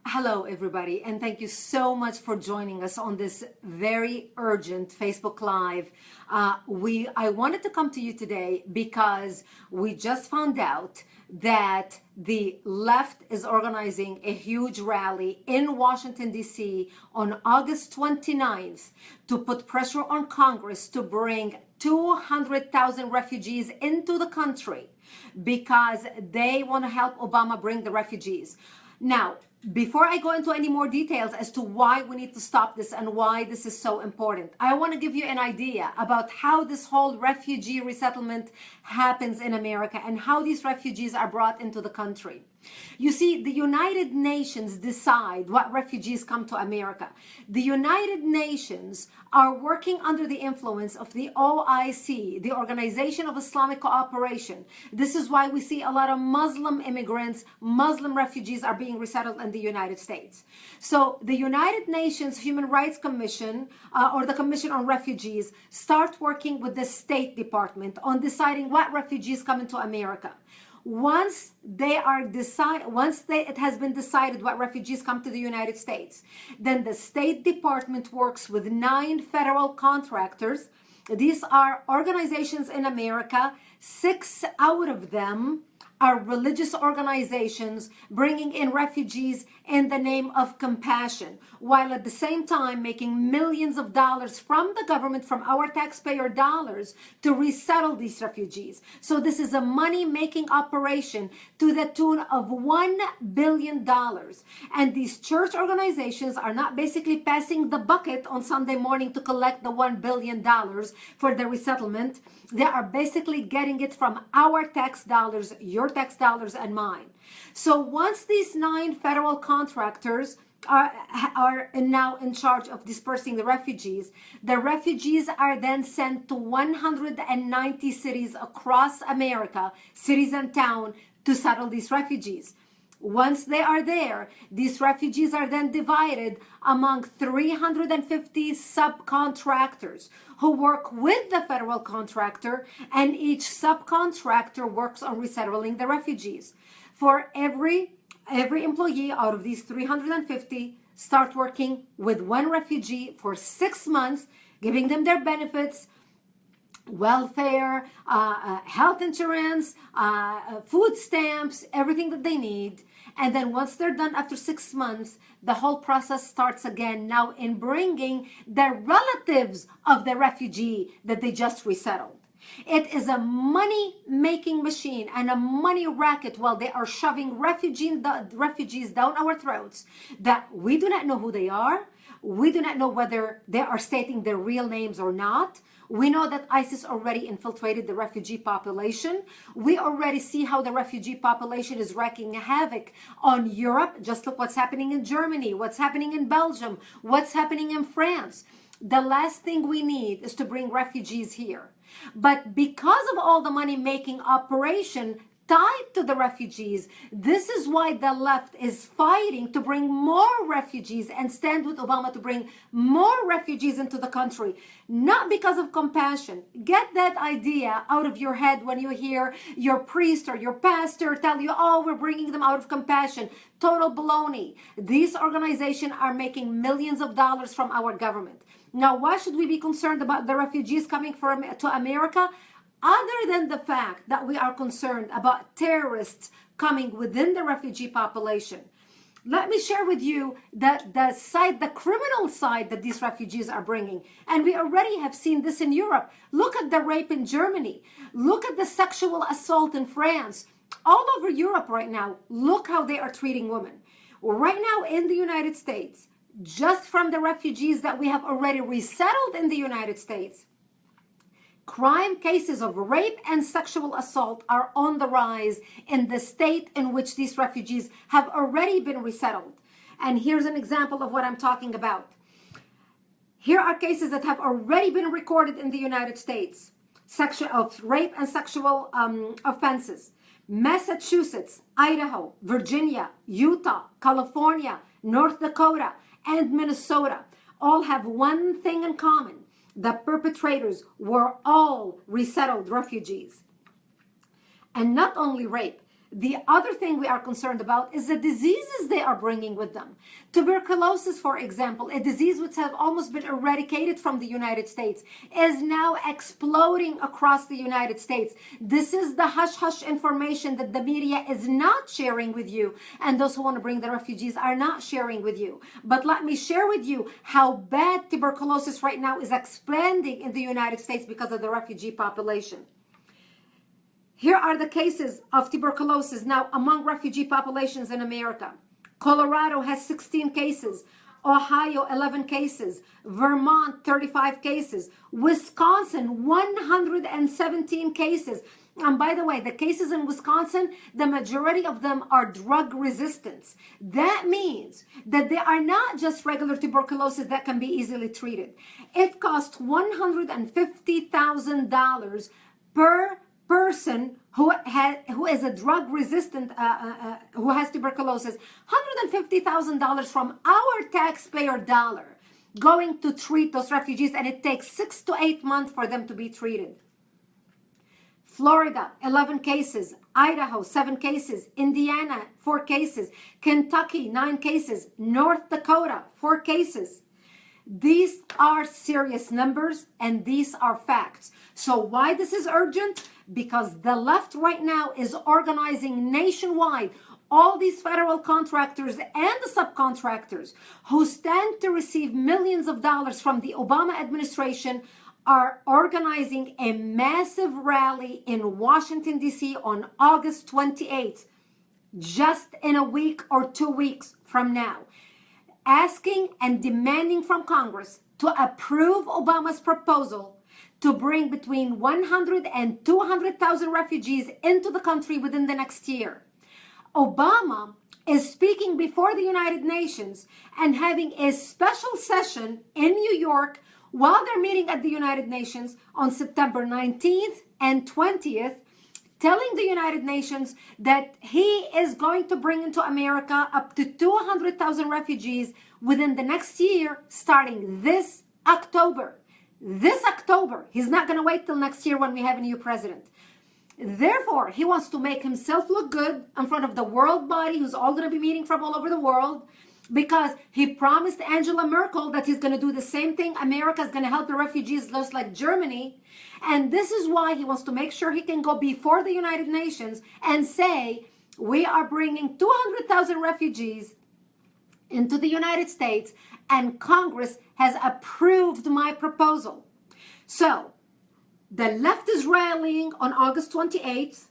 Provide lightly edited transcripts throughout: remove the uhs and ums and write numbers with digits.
Hello, everybody, and thank you so much for joining us on this very urgent Facebook Live. I wanted to come to you today because we just found out that the left is organizing a huge rally in Washington, D.C. on August 29th to put pressure on Congress to bring 200,000 refugees into the country because they want to help Obama bring the refugees. Now, before I go into any more details as to why we need to stop this and why this is so important, I want to give you an idea about how this whole refugee resettlement happens in America and how these refugees are brought into the country. You see, the United Nations decide what refugees come to America. The United Nations are working under the influence of the OIC, the Organization of Islamic Cooperation. This is why we see a lot of Muslim immigrants, Muslim refugees are being resettled in the United States. So the United Nations Human Rights Commission or the Commission on Refugees start working with the State Department on deciding what refugees come into America. Once it has been decided what refugees come to the United States, then the State Department works with 9 federal contractors. These are organizations in America. 6 out of them are religious organizations bringing in refugees in the name of compassion, while at the same time making millions of dollars from the government, from our taxpayer dollars, to resettle these refugees. So this is a money-making operation to the tune of $1 billion. And these church organizations are not basically passing the bucket on Sunday morning to collect the $1 billion for the resettlement. They are basically getting it from our tax dollars, your tax dollars, and mine. So once these 9 federal contractors are now in charge of dispersing the refugees are then sent to 190 cities across America, cities and towns, to settle these refugees. Once they are there, these refugees are then divided among 350 subcontractors who work with the federal contractor, and each subcontractor works on resettling the refugees. For every employee out of these 350 start working with 1 refugee for 6 months, giving them their benefits, welfare, health insurance, food stamps, everything that they need. And then once they're done after 6 months, the whole process starts again, now in bringing the relatives of the refugee that they just resettled. It is a money-making machine and a money racket while they are shoving refugees down our throats that we do not know who they are. We do not know whether they are stating their real names or not. We know that ISIS already infiltrated the refugee population. We already see how the refugee population is wreaking havoc on Europe. Just look what's happening in Germany, what's happening in Belgium, what's happening in France. The last thing we need is to bring refugees here. But because of all the money-making operation tied to the refugees, this is why the left is fighting to bring more refugees and stand with Obama to bring more refugees into the country. Not because of compassion. Get that idea out of your head when you hear your priest or your pastor tell you, oh, we're bringing them out of compassion. Total baloney. These organizations are making millions of dollars from our government. Now, why should we be concerned about the refugees coming to America? Other than the fact that we are concerned about terrorists coming within the refugee population. Let me share with you the criminal side that these refugees are bringing. And we already have seen this in Europe. Look at the rape in Germany. Look at the sexual assault in France. All over Europe right now, look how they are treating women. Right now in the United States, just from the refugees that we have already resettled in the United States, crime cases of rape and sexual assault are on the rise in the state in which these refugees have already been resettled. And here's an example of what I'm talking about. Here are cases that have already been recorded in the United States of rape and sexual offenses. Massachusetts, Idaho, Virginia, Utah, California, North Dakota, and Minnesota all have one thing in common. The perpetrators were all resettled refugees. And not only rape, The other thing we are concerned about is the diseases they are bringing with them. Tuberculosis, for example, a disease which has almost been eradicated from the United States, is now exploding across the United States. This is the hush-hush information that the media is not sharing with you, and those who want to bring the refugees are not sharing with you. But let me share with you how bad tuberculosis right now is expanding in the United States because of the refugee population. Here are the cases of tuberculosis now among refugee populations in America. Colorado has 16 cases, Ohio 11 cases, Vermont 35 cases, Wisconsin 117 cases. And by the way, the cases in Wisconsin, the majority of them are drug resistance. That means that they are not just regular tuberculosis that can be easily treated. It costs $150,000 per person who is a drug resistant, who has tuberculosis, $150,000 from our taxpayer dollar going to treat those refugees, and it takes 6 to 8 months for them to be treated. Florida, 11 cases, Idaho, 7 cases, Indiana, 4 cases, Kentucky, 9 cases, North Dakota, 4 cases. These are serious numbers and these are facts. So why this is urgent? Because the left right now is organizing nationwide all these federal contractors and the subcontractors who stand to receive millions of dollars from the Obama administration are organizing a massive rally in Washington, D.C. on August 28th, just in a week or 2 weeks from now, asking and demanding from Congress to approve Obama's proposal to bring between 100 and 200,000 refugees into the country within the next year. Obama is speaking before the United Nations and having a special session in New York while they're meeting at the United Nations on September 19th and 20th, telling the United Nations that he is going to bring into America up to 200,000 refugees within the next year, starting this October. This October. He's not going to wait till next year when we have a new president. Therefore, he wants to make himself look good in front of the world body who's all going to be meeting from all over the world, because he promised Angela Merkel that he's going to do the same thing. America is going to help the refugees just like Germany. And this is why he wants to make sure he can go before the United Nations and say, we are bringing 200,000 refugees into the United States and Congress has approved my proposal. So the left is rallying on August 28th.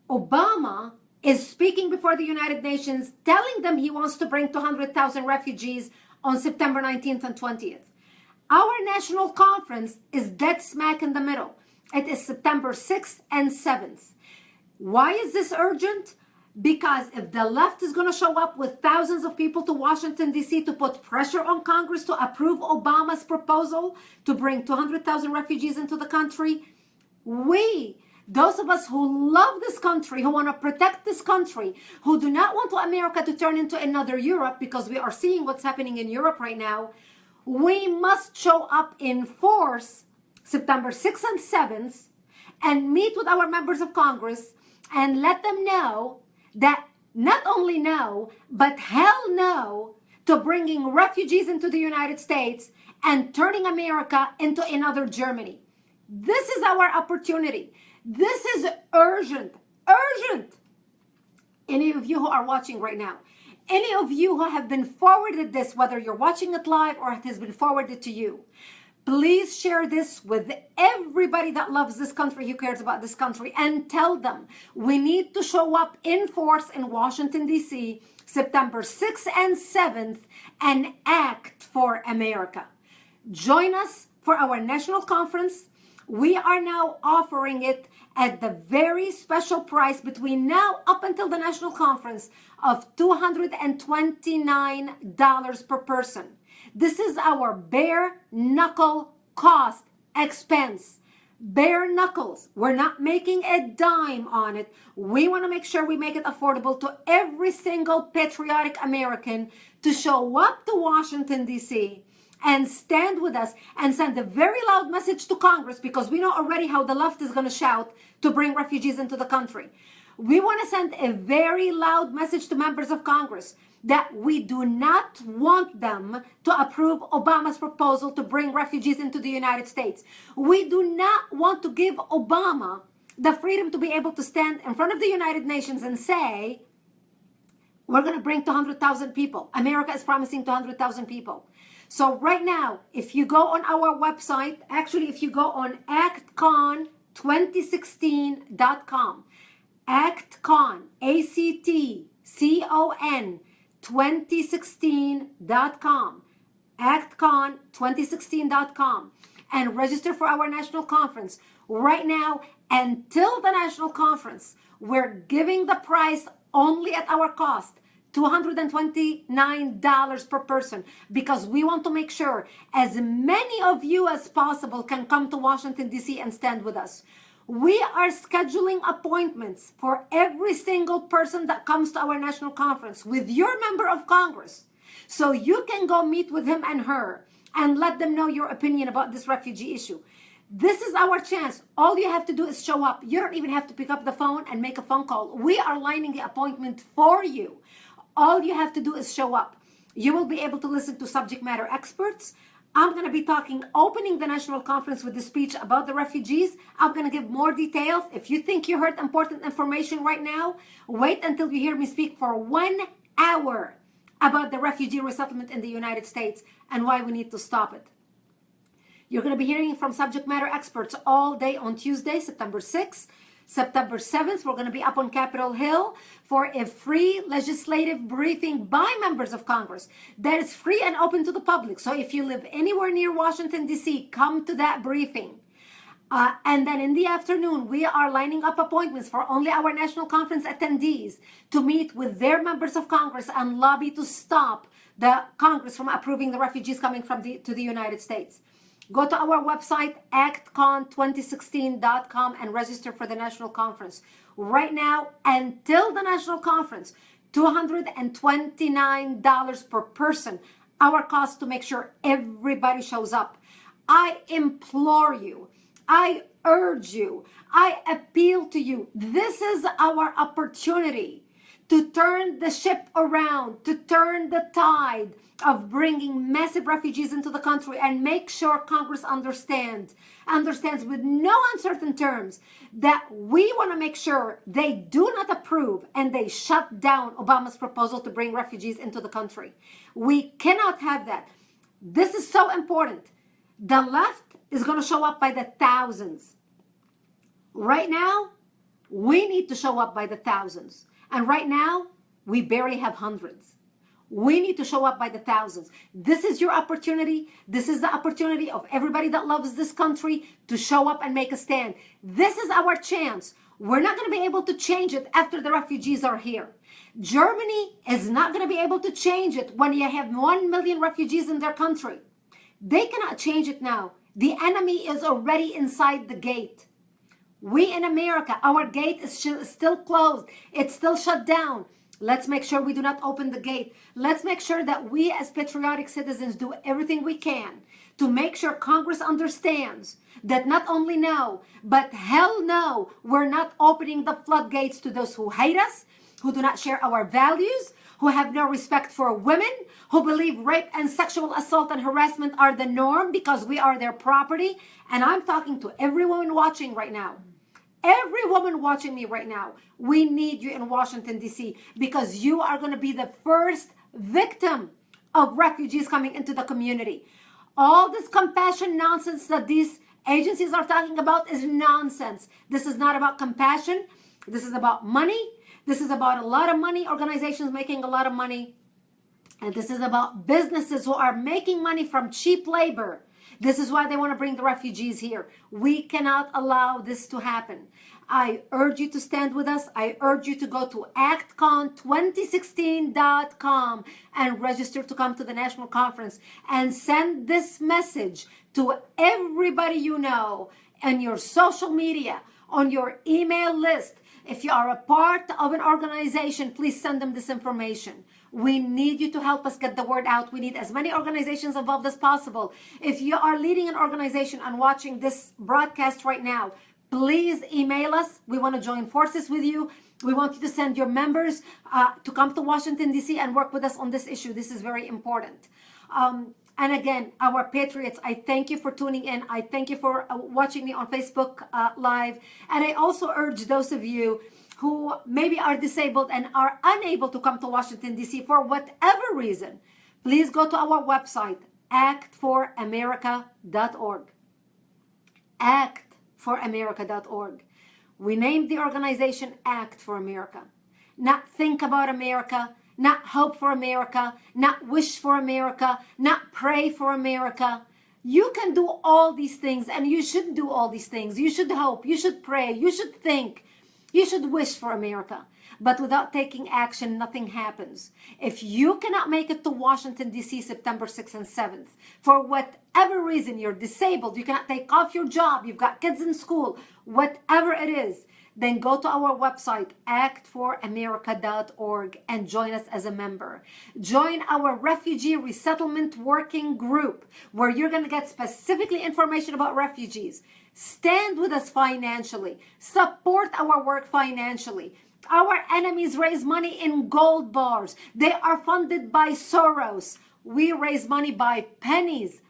Obama is speaking before the United Nations, telling them he wants to bring 200,000 refugees on September 19th and 20th. Our national conference is dead smack in the middle. It is September 6th and 7th. Why is this urgent? Because if the left is going to show up with thousands of people to Washington, D.C. to put pressure on Congress to approve Obama's proposal to bring 200,000 refugees into the country, those of us who love this country, who want to protect this country, who do not want America to turn into another Europe, because we are seeing what's happening in Europe right now, we must show up in force September 6th and 7th and meet with our members of Congress and let them know that not only no, but hell no to bringing refugees into the United States and turning America into another Germany. This is our opportunity. This is urgent, urgent. Any of you who are watching right now, any of you who have been forwarded this, whether you're watching it live or it has been forwarded to you, please share this with everybody that loves this country, who cares about this country, and tell them we need to show up in force in Washington, D.C., September 6th and 7th, and act for America. Join us for our national conference. We are now offering it at the very special price between now up until the national conference of $229 per person. This is our bare knuckle cost expense. Bare knuckles. We're not making a dime on it. We want to make sure we make it affordable to every single patriotic American to show up to Washington, D.C. and stand with us and send a very loud message to Congress, because we know already how the left is going to shout to bring refugees into the country. We want to send a very loud message to members of Congress that we do not want them to approve Obama's proposal to bring refugees into the United States. We do not want to give Obama the freedom to be able to stand in front of the United Nations and say, we're going to bring 200,000 people. America is promising 200,000 people. So right now, if you go on our website, actually, if you go on actcon2016.com, actcon, ACTCON 2016.com, actcon2016.com, and register for our national conference. Right now, until the national conference, we're giving the price only at our cost, $229 per person, because we want to make sure as many of you as possible can come to Washington, D.C. and stand with us. We are scheduling appointments for every single person that comes to our national conference with your member of Congress. So you can go meet with him and her and let them know your opinion about this refugee issue. This is our chance. All you have to do is show up. You don't even have to pick up the phone and make a phone call. We are lining the appointment for you. All you have to do is show up. You will be able to listen to subject matter experts. I'm going to be opening the national conference with a speech about the refugees. I'm going to give more details. If you think you heard important information right now, wait until you hear me speak for 1 hour about the refugee resettlement in the United States and why we need to stop it. You're going to be hearing from subject matter experts all day on Tuesday, September 6th. September 7th, we're going to be up on Capitol Hill for a free legislative briefing by members of Congress that is free and open to the public. So if you live anywhere near Washington, D.C., come to that briefing. And then in the afternoon, we are lining up appointments for only our national conference attendees to meet with their members of Congress and lobby to stop the Congress from approving the refugees coming to the United States. Go to our website, actcon2016.com, and register for the national conference. Right now, until the national conference, $229 per person, our cost to make sure everybody shows up. I implore you, I urge you, I appeal to you. This is our opportunity to turn the ship around, to turn the tide of bringing massive refugees into the country and make sure Congress understands with no uncertain terms that we want to make sure they do not approve and they shut down Obama's proposal to bring refugees into the country. We cannot have that. This is so important. The left is going to show up by the thousands. Right now, we need to show up by the thousands. And right now, we barely have hundreds. We need to show up by the thousands. This is your opportunity. This is the opportunity of everybody that loves this country to show up and make a stand. This is our chance. We're not going to be able to change it after the refugees are here. Germany is not going to be able to change it when you have 1 million refugees in their country. They cannot change it now. The enemy is already inside the gate. We in America, our gate is still closed. It's still shut down. Let's make sure we do not open the gate. Let's make sure that we as patriotic citizens do everything we can to make sure Congress understands that not only now, but hell no, we're not opening the floodgates to those who hate us, who do not share our values, who have no respect for women, who believe rape and sexual assault and harassment are the norm because we are their property. And I'm talking to every woman watching right now. Every woman watching me right now, we need you in Washington, D.C., because you are going to be the first victim of refugees coming into the community. All this compassion nonsense that these agencies are talking about is nonsense. This is not about compassion. This is about money. This is about a lot of money, organizations making a lot of money. And this is about businesses who are making money from cheap labor. This is why they want to bring the refugees here. We cannot allow this to happen. I urge you to stand with us. I urge you to go to actcon2016.com and register to come to the national conference and send this message to everybody you know on your social media, on your email list. If you are a part of an organization, please send them this information. We need you to help us get the word out. We need as many organizations involved as possible. If you are leading an organization and watching this broadcast right now, please email us. We want to join forces with you. We want you to send your members to come to Washington, D.C. and work with us on this issue. This is very important. And again, our patriots, I thank you for tuning in. I thank you for watching me on Facebook Live. And I also urge those of you who maybe are disabled and are unable to come to Washington, D.C. for whatever reason, please go to our website, actforamerica.org. Actforamerica.org. We named the organization Act for America. Not think about America, not hope for America, not wish for America, not pray for America. You can do all these things, and you should do all these things. You should hope, you should pray, you should think, you should wish for America. But without taking action, nothing happens. If you cannot make it to Washington, D.C. September 6th and 7th, for whatever reason, you're disabled, you cannot take off your job, you've got kids in school, whatever it is, then go to our website, actforamerica.org, and join us as a member. Join our refugee resettlement working group, where you're going to get specifically information about refugees. Stand with us financially. Support our work financially. Our enemies raise money in gold bars. They are funded by Soros. We raise money by pennies,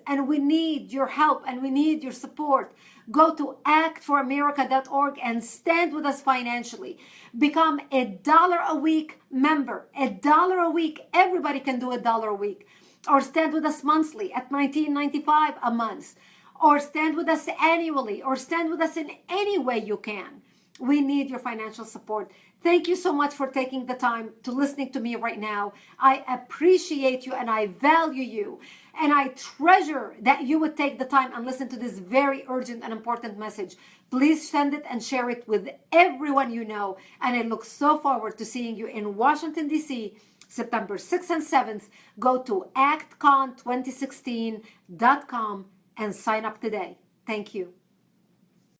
and we need your help and we need your support. Go to actforamerica.org and stand with us financially. Become $1 a week member. $1 a week. Everybody can do $1 a week. Or stand with us monthly at $19.95 a month. Or stand with us annually. Or stand with us in any way you can. We need your financial support. Thank you so much for taking the time to listening to me right now. I appreciate you and I value you. And I treasure that you would take the time and listen to this very urgent and important message. Please send it and share it with everyone you know. And I look so forward to seeing you in Washington, D.C., September 6th and 7th. Go to actcon2016.com and sign up today. Thank you.